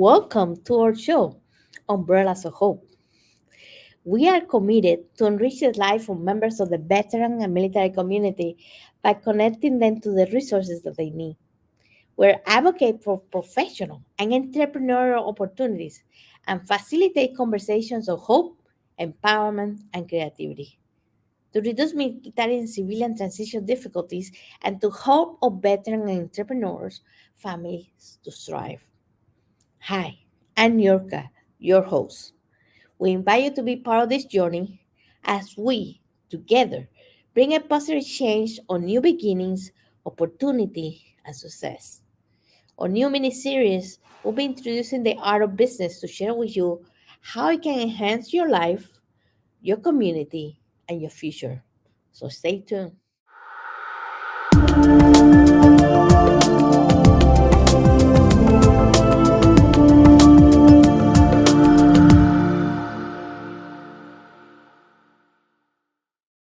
Welcome to our show, Umbrellas of Hope. We are committed to enrich the life of members of the veteran and military community by connecting them to the resources that they need. We advocate for professional and entrepreneurial opportunities and facilitate conversations of hope, empowerment, and creativity to reduce military and civilian transition difficulties and to help our veteran and entrepreneurs families to thrive. Hi, I'm Niurka, your host. We invite you to be part of this journey as we, together, bring a positive change on new beginnings, opportunity, and success. Our new mini series will be introducing the art of business to share with you how it can enhance your life, your community, and your future. So stay tuned.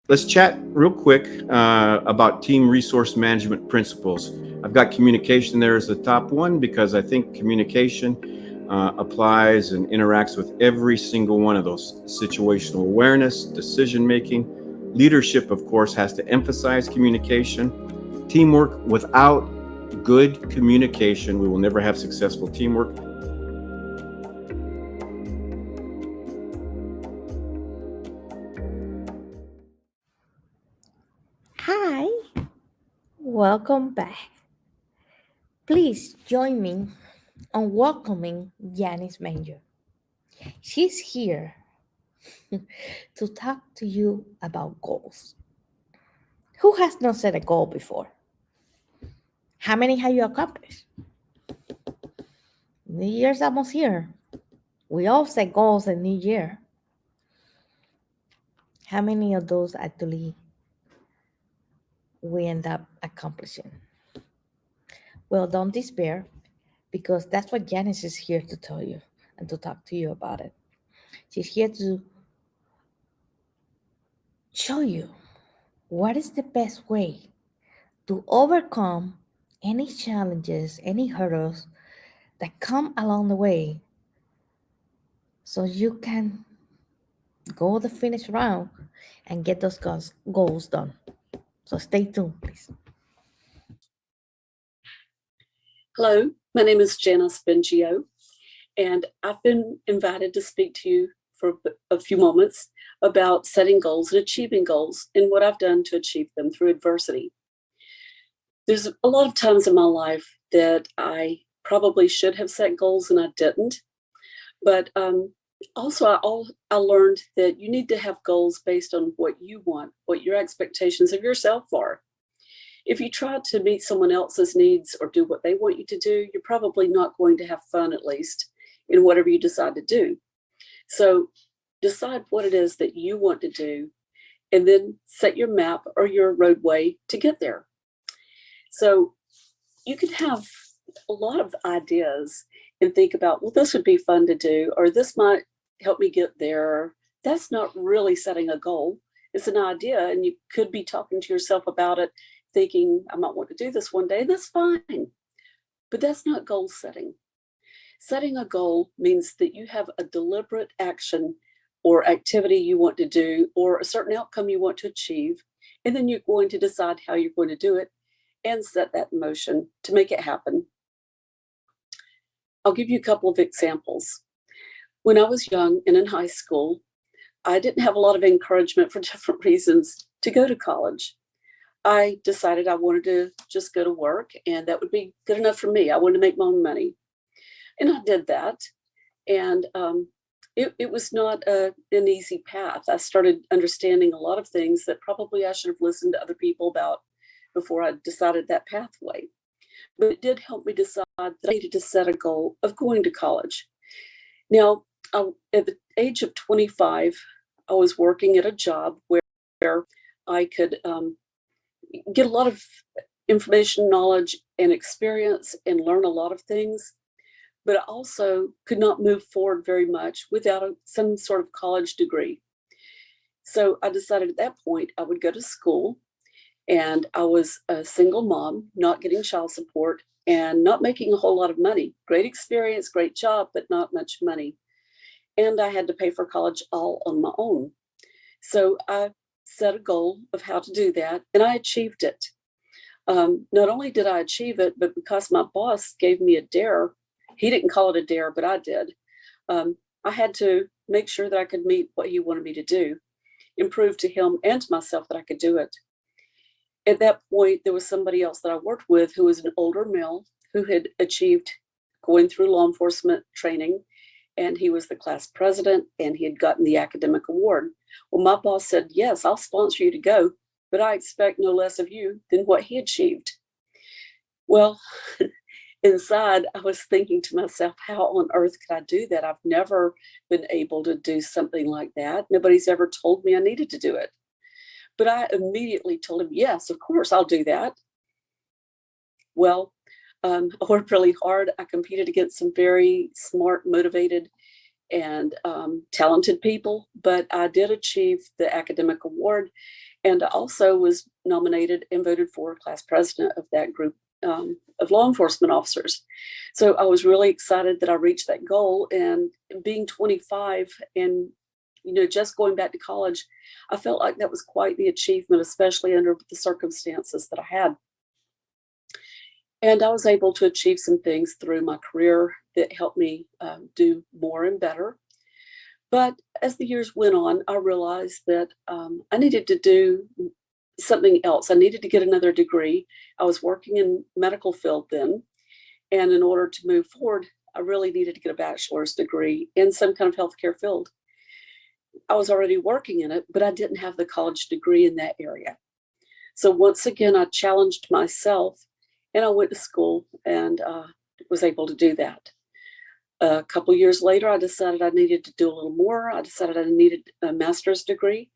Let's chat real quick about team resource management principles. I've got communication there as the top one because I think communication applies and interacts with every single one of those. Situational awareness, decision making, leadership, of course, has to emphasize communication. Teamwork without good communication, we will never have successful teamwork. Hi, welcome back. Please join me on welcoming Janice Benggio. She's here to talk to you about goals. Who has not set a goal before? How many have you accomplished? New Year's almost here. We all set goals in New Year. How many of those actually we end up accomplishing? Well, don't despair because that's what Janice is here to tell you and to talk to you about it. She's here to show you what is the best way to overcome any challenges, any hurdles that come along the way so you can go the finish round and get those goals done. So stay tuned, please. Hello, my name is Janice Benggio, and I've been invited to speak to you for a few moments about setting goals and achieving goals and what I've done to achieve them through adversity. There's a lot of times in my life that I probably should have set goals and I didn't, but also I learned that you need to have goals based on what you want, what your expectations of yourself are. If you try to meet someone else's needs or do what they want you to do, you're probably not going to have fun, at least, in whatever you decide to do. So decide what it is that you want to do, and then set your map or your roadway to get there. So you can have a lot of ideas and think about, well, this would be fun to do, or this might help me get there. That's not really setting a goal. It's an idea, and you could be talking to yourself about it, thinking, I might want to do this one day. That's fine. But that's not goal setting. Setting a goal means that you have a deliberate action or activity you want to do, or a certain outcome you want to achieve, and then you're going to decide how you're going to do it and set that in motion to make it happen. I'll give you a couple of examples. When I was young and in high school, I didn't have a lot of encouragement for different reasons to go to college. I decided I wanted to just go to work, and that would be good enough for me. I wanted to make my own money. And I did that. And it was not an easy path. I started understanding a lot of things that probably I should have listened to other people about before I decided that pathway. But it did help me decide that I needed to set a goal of going to college. Now, at the age of 25, I was working at a job where I could get a lot of information, knowledge, and experience and learn a lot of things, but I also could not move forward very much without some sort of college degree. So I decided at that point I would go to school, and I was a single mom, not getting child support, and not making a whole lot of money. Great experience, great job, but not much money. And I had to pay for college all on my own. So I set a goal of how to do that, and I achieved it. Not only did I achieve it, but because my boss gave me a dare, he didn't call it a dare, but I did. I had to make sure that I could meet what he wanted me to do, and prove to him and to myself that I could do it. At that point, there was somebody else that I worked with who was an older male who had achieved going through law enforcement training, and he was the class president, and he had gotten the academic award. Well, my boss said, yes, I'll sponsor you to go, but I expect no less of you than what he achieved. Well, inside, I was thinking to myself, how on earth could I do that? I've never been able to do something like that. Nobody's ever told me I needed to do it. But I immediately told him, yes, of course, I'll do that. Well, I worked really hard. I competed against some very smart, motivated, and talented people, but I did achieve the academic award. And I also was nominated and voted for class president of that group of law enforcement officers. So I was really excited that I reached that goal. And being 25 and just going back to college, I felt like that was quite the achievement, especially under the circumstances that I had. And I was able to achieve some things through my career that helped me do more and better. But as the years went on, I realized that I needed to do something else. I needed to get another degree. I was working in medical field then. And in order to move forward, I really needed to get a bachelor's degree in some kind of healthcare field. I was already working in it, but I didn't have the college degree in that area. So once again, I challenged myself, and I went to school and was able to do that. A couple years later, I decided I needed to do a little more. I decided I needed a master's degree,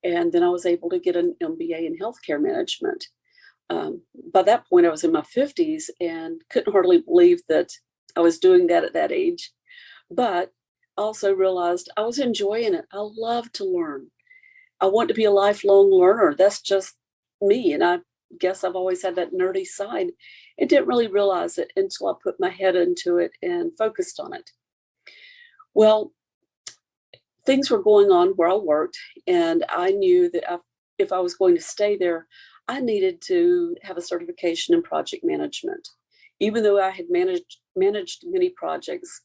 and then I was able to get an MBA in healthcare management. By that point, I was in my 50s and couldn't hardly believe that I was doing that at that age. But also realized I was enjoying it. I love to learn. I want to be a lifelong learner. That's just me. And I guess I've always had that nerdy side and didn't really realize it until I put my head into it and focused on it. Well, things were going on where I worked, and I knew that if I was going to stay there, I needed to have a certification in project management. Even though I had managed many projects,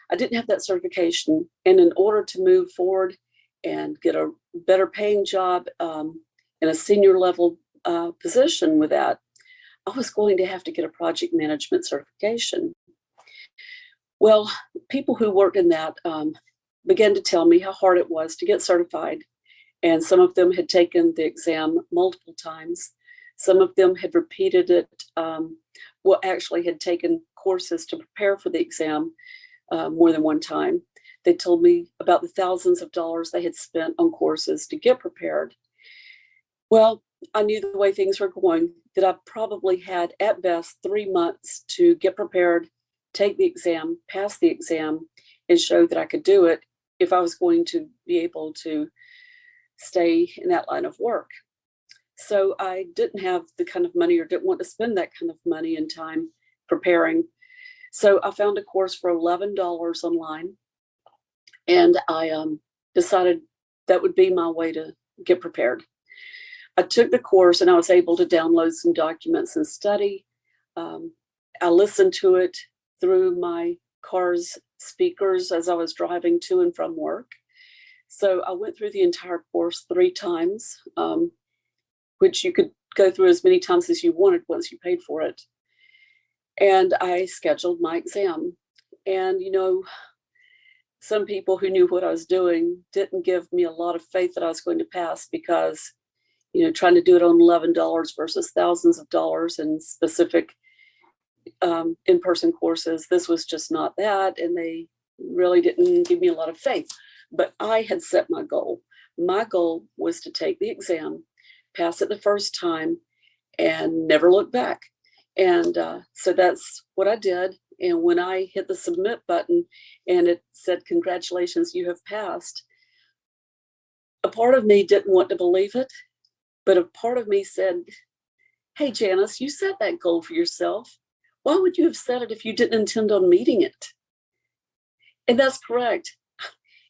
I didn't have that certification. And in order to move forward and get a better paying job in a senior level position with that, I was going to have to get a project management certification. Well, people who worked in that began to tell me how hard it was to get certified. And some of them had taken the exam multiple times. Some of them had repeated it, actually had taken courses to prepare for the exam more than one time. They told me about the thousands of dollars they had spent on courses to get prepared. Well, I knew the way things were going, that I probably had at best 3 months to get prepared, take the exam, pass the exam, and show that I could do it if I was going to be able to stay in that line of work. So I didn't have the kind of money, or didn't want to spend that kind of money and time preparing. So I found a course for $11 online, and I decided that would be my way to get prepared. I took the course and I was able to download some documents and study. I listened to it through my car's speakers as I was driving to and from work. So I went through the entire course 3 times, which you could go through as many times as you wanted once you paid for it. And I scheduled my exam. And, some people who knew what I was doing didn't give me a lot of faith that I was going to pass, because, trying to do it on $11 versus thousands of dollars in specific in-person courses, this was just not that. And they really didn't give me a lot of faith. But I had set my goal. My goal was to take the exam, pass it the first time, and never look back. And so that's what I did. And when I hit the submit button and it said, "Congratulations, you have passed," a part of me didn't want to believe it, but a part of me said, "Hey, Janice, you set that goal for yourself. Why would you have said it if you didn't intend on meeting it? And that's correct.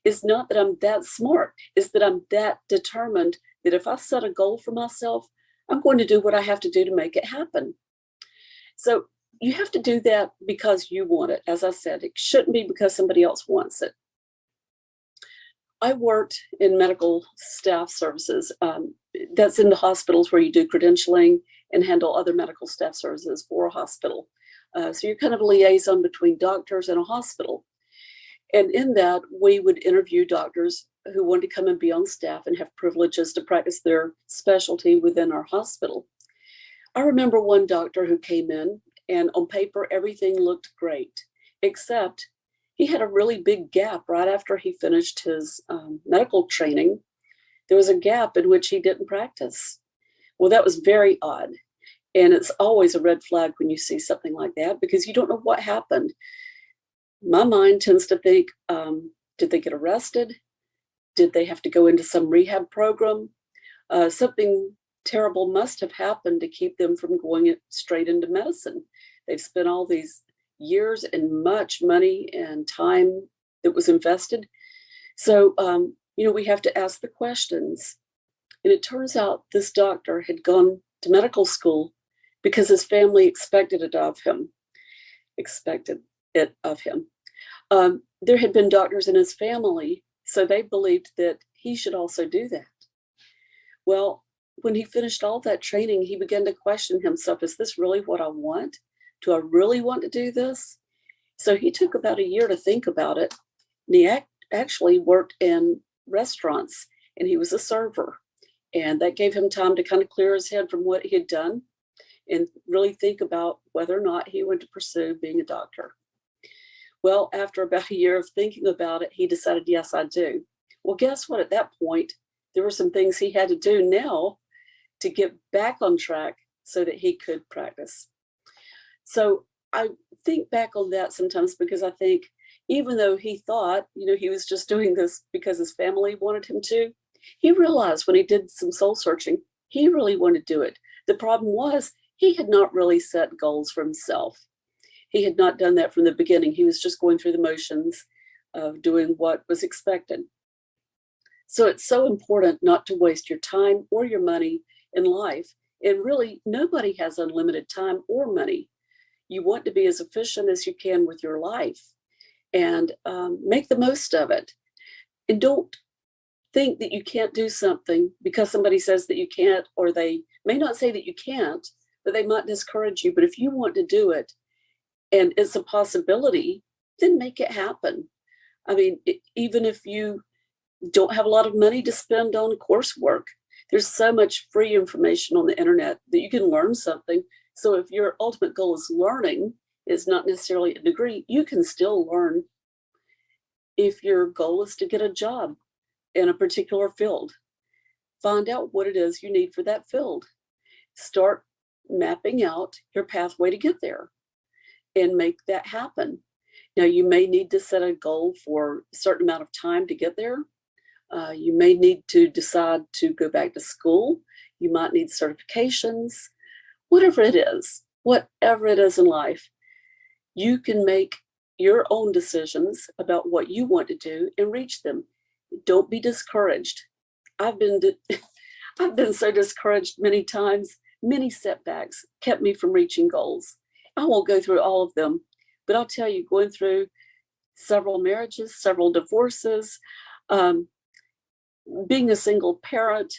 It's not that I'm that smart. It's that I'm that determined that if I set a goal for myself, I'm going to do what I have to do to make it happen. So you have to do that because you want it. As I said, it shouldn't be because somebody else wants it. I worked in medical staff services. That's in the hospitals where you do credentialing and handle other medical staff services for a hospital. So you're kind of a liaison between doctors and a hospital. And in that, we would interview doctors who wanted to come and be on staff and have privileges to practice their specialty within our hospital. I remember one doctor who came in, and on paper, everything looked great, except he had a really big gap right after he finished his medical training. There was a gap in which he didn't practice. Well, that was very odd. And it's always a red flag when you see something like that, because you don't know what happened. My mind tends to think, did they get arrested? Did they have to go into some rehab program? Something terrible must have happened to keep them from going straight into medicine. They've spent all these years and much money and time that was invested. So, we have to ask the questions. And it turns out this doctor had gone to medical school because his family expected it of him. There had been doctors in his family, so they believed that he should also do that. Well, when he finished all that training, he began to question himself, is this really what I want? Do I really want to do this? So he took about a year to think about it. And he actually worked in restaurants, and he was a server. And that gave him time to kind of clear his head from what he had done and really think about whether or not he wanted to pursue being a doctor. Well, after about a year of thinking about it, he decided, yes, I do. Well, guess what? At that point, there were some things he had to do now to get back on track so that he could practice. So I think back on that sometimes because I think even though he thought, he was just doing this because his family wanted him to, he realized when he did some soul searching, he really wanted to do it. The problem was he had not really set goals for himself. He had not done that from the beginning. He was just going through the motions of doing what was expected. So it's so important not to waste your time or your money in life. And really, nobody has unlimited time or money. You want to be as efficient as you can with your life and make the most of it. And don't think that you can't do something because somebody says that you can't, or they may not say that you can't, but they might discourage you. But if you want to do it and it's a possibility, then make it happen. I mean, even if you don't have a lot of money to spend on coursework, there's so much free information on the internet that you can learn something. So if your ultimate goal is learning, is not necessarily a degree, you can still learn. If your goal is to get a job in a particular field, find out what it is you need for that field. Start mapping out your pathway to get there and make that happen. Now, you may need to set a goal for a certain amount of time to get there. You may need to decide to go back to school. You might need certifications. Whatever it is in life, you can make your own decisions about what you want to do and reach them. Don't be discouraged. I've been so discouraged many times. Many setbacks kept me from reaching goals. I won't go through all of them, but I'll tell you, going through several marriages, several divorces, being a single parent,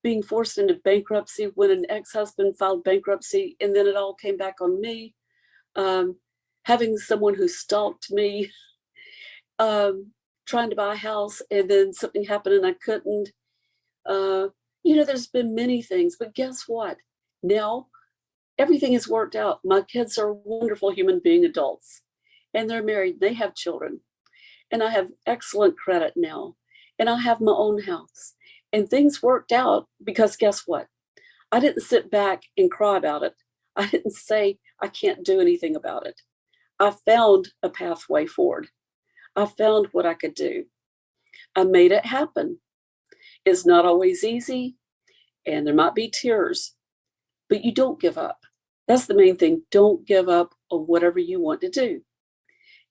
being forced into bankruptcy when an ex-husband filed bankruptcy, and then it all came back on me, having someone who stalked me, trying to buy a house, and then something happened and I couldn't. There's been many things, but guess what? Now, everything is worked out. My kids are wonderful human being adults, and they're married, they have children, and I have excellent credit now, and I have my own house, and things worked out because guess what? I didn't sit back and cry about it. I didn't say I can't do anything about it. I found a pathway forward. I found what I could do. I made it happen. It's not always easy, and there might be tears, but you don't give up. That's the main thing. Don't give up on whatever you want to do.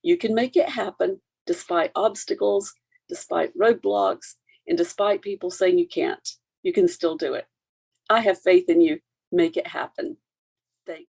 You can make it happen despite obstacles, despite roadblocks, and despite people saying you can't. You can still do it. I have faith in you. Make it happen. Thanks.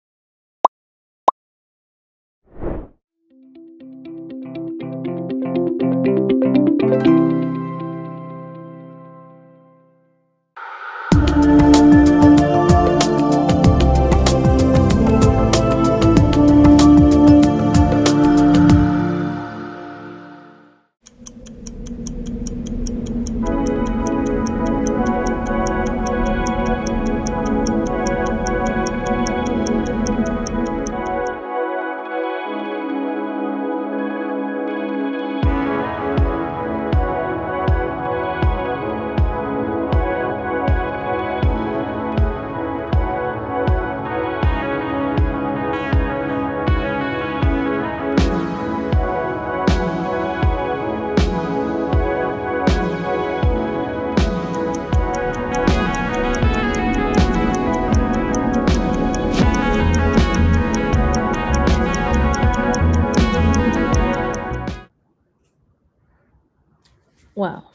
Wow,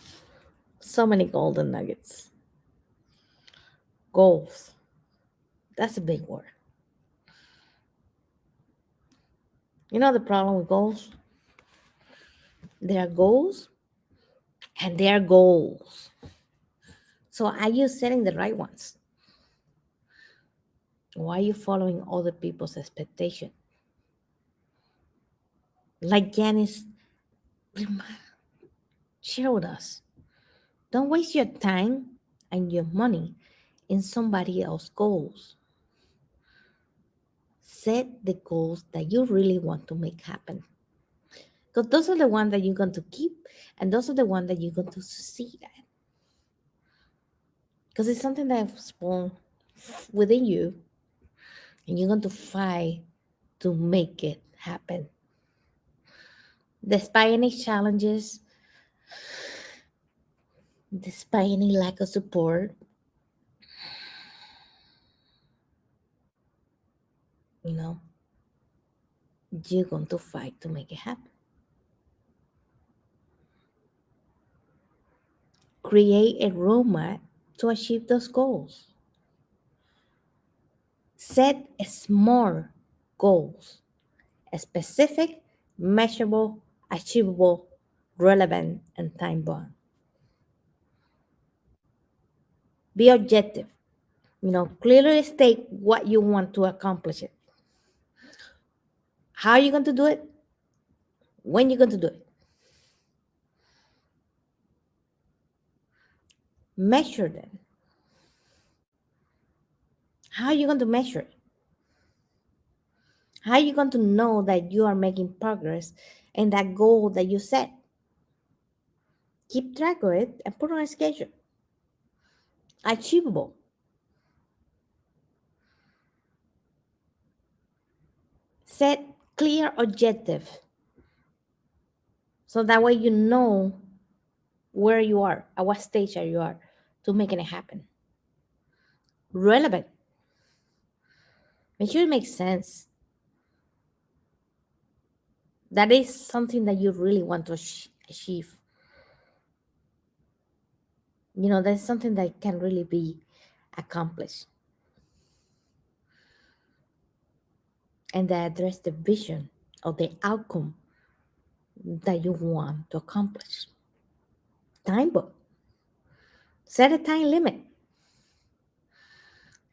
so many golden nuggets. Goals. That's a big word. You know the problem with goals? There are goals and there are goals. So are you setting the right ones? Why are you following other people's expectation? Like Janice shared with us. Don't waste your time and your money in somebody else's goals. Set the goals that you really want to make happen. Because those are the ones that you're going to keep and those are the ones that you're going to succeed at. Because it's something that's born within you and you're going to fight to make it happen. Despite any challenges, despite any lack of support, you know, you're going to fight to make it happen. Create a roadmap to achieve those goals. Set small goals, specific, measurable, achievable, relevant, and time bound. Be objective. Clearly state what you want to accomplish it. How are you going to do it? When you're going to do it? Measure them. How are you going to measure it? How are you going to know that you are making progress in that goal that you set? Keep track of it and put on a schedule. Achievable. Set clear objective. So that way you know where you are, at what stage are you are to making it happen. Relevant. Make sure it makes sense. That is something that you really want to achieve. That's something that can really be accomplished. And that address the vision or the outcome that you want to accomplish. Time book. Set a time limit.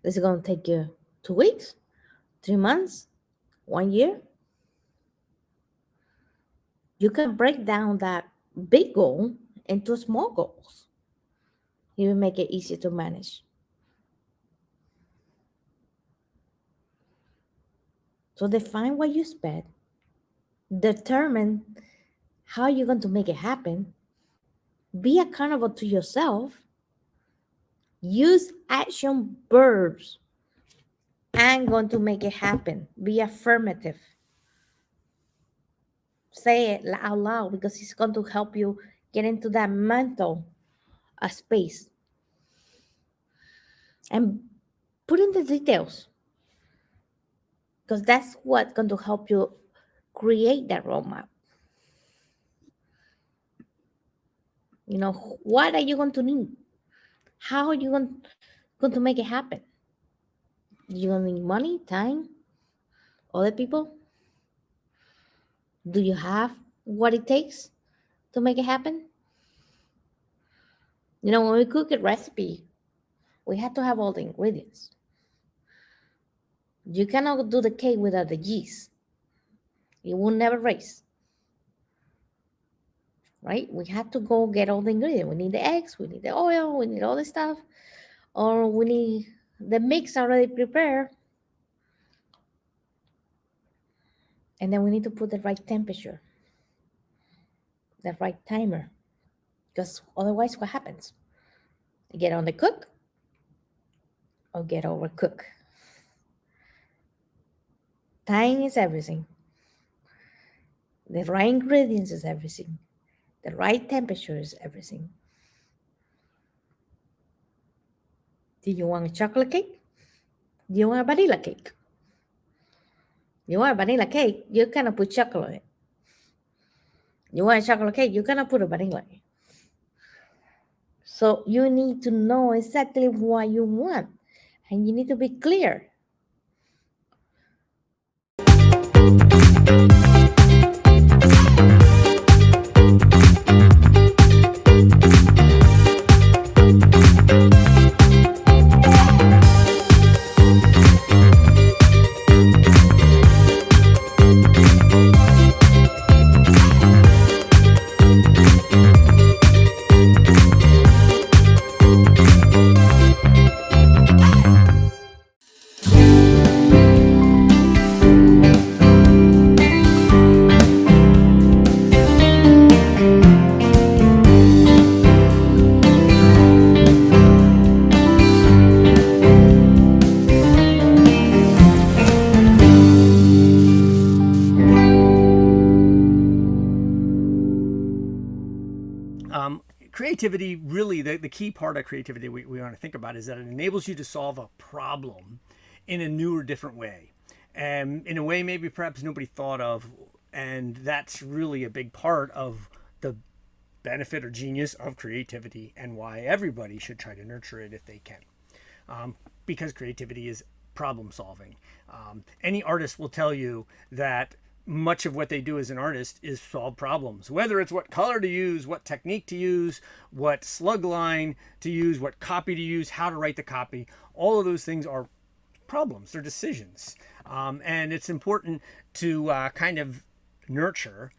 This is going to take you 2 weeks, 3 months, 1 year. You can break down that big goal into small goals. It will make it easier to manage. So define what you expect. Determine how you're going to make it happen. Be accountable to yourself. Use action verbs. I'm going to make it happen. Be affirmative. Say it out loud because it's going to help you get into that mental space. And put in the details. because that's what's going to help you create that roadmap. What are you going to need? How are you going to make it happen? You're going to need money, time, other people. Do you have what it takes to make it happen? When we cook a recipe, we have to have all the ingredients. You cannot do the cake without the yeast. It will never raise, right? We have to go get all the ingredients. We need the eggs, we need the oil, we need all the stuff, or we need the mix already prepared. And then we need to put the right temperature, the right timer, because otherwise, what happens? You get on the cook or get overcook. Time is everything. The right ingredients is everything. The right temperature is everything. Do you want a chocolate cake? Do you want a vanilla cake? You want a vanilla cake, you cannot put chocolate in it. You want a chocolate cake, you cannot put a vanilla in it. So you need to know exactly what you want, and you need to be clear. Creativity, really, the key part of creativity we want to think about is that it enables you to solve a problem in a new or different way. And in a way maybe perhaps nobody thought of. And that's really a big part of the benefit or genius of creativity and why everybody should try to nurture it if they can. Because creativity is problem solving. Any artist will tell you that much of what they do as an artist is solve problems, whether it's what color to use, what technique to use, what slug line to use, what copy to use, how to write the copy. All of those things are problems, they're decisions. And it's important to kind of nurture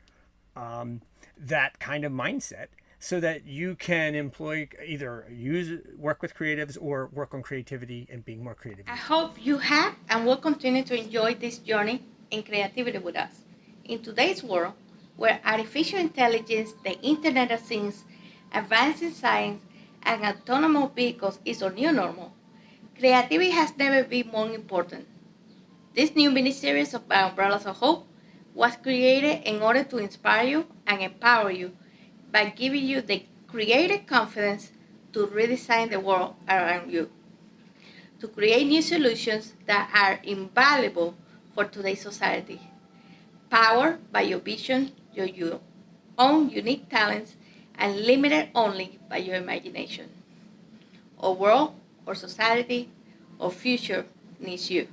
that kind of mindset so that you can employ either work with creatives or work on creativity and being more creative. I hope you have and will continue to enjoy this journey in creativity with us. In today's world, where artificial intelligence, the Internet of Things, advancing science, and autonomous vehicles is our new normal, creativity has never been more important. This new mini-series of Umbrellas of Hope was created in order to inspire you and empower you by giving you the creative confidence to redesign the world around you, to create new solutions that are invaluable for today's society, powered by your vision, your own unique talents, and limited only by your imagination. Our world, our society, our future needs you.